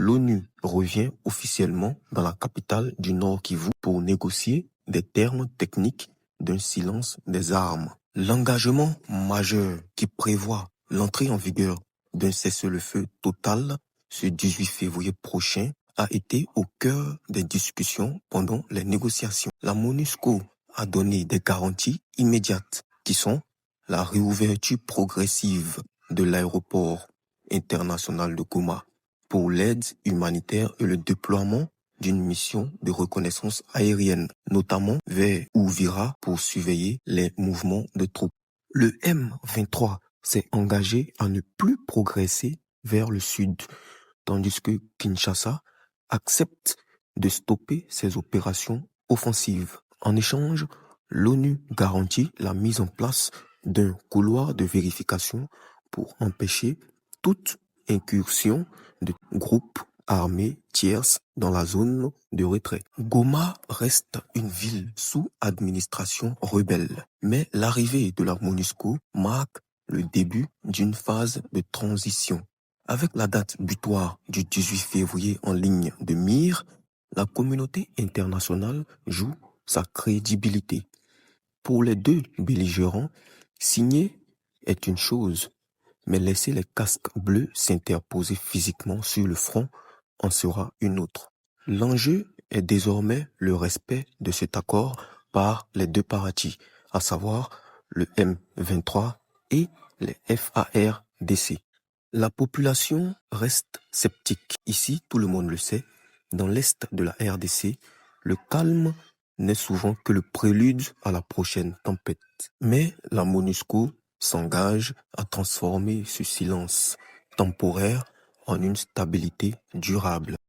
l'ONU revient officiellement dans la capitale du Nord Kivu pour négocier des termes techniques d'un silence des armes. L'engagement majeur qui prévoit l'entrée en vigueur d'un cessez-le-feu total ce 18 février prochain a été au cœur des discussions pendant les négociations. La MONUSCO a donné des garanties immédiates qui sont la réouverture progressive de l'aéroport international de Goma pour l'aide humanitaire et le déploiement d'une mission de reconnaissance aérienne, notamment vers Ouvira pour surveiller les mouvements de troupes. Le M23 s'est engagé à ne plus progresser vers le sud, tandis que Kinshasa accepte de stopper ses opérations offensives. En échange, l'ONU garantit la mise en place d'un couloir de vérification pour empêcher toute incursion de groupes armés tierces dans la zone de retrait. Goma reste une ville sous administration rebelle, mais l'arrivée de la MONUSCO marque le début d'une phase de transition. Avec la date butoir du 18 février en ligne de mire, la communauté internationale joue sa crédibilité. Pour les deux belligérants, signer est une chose, mais laisser les casques bleus s'interposer physiquement sur le front en sera une autre. L'enjeu est désormais le respect de cet accord par les deux parties, à savoir le M23 et les FARDC. La population reste sceptique. Ici, tout le monde le sait, dans l'est de la RDC, le calme n'est souvent que le prélude à la prochaine tempête. Mais la MONUSCO s'engage à transformer ce silence temporaire en une stabilité durable.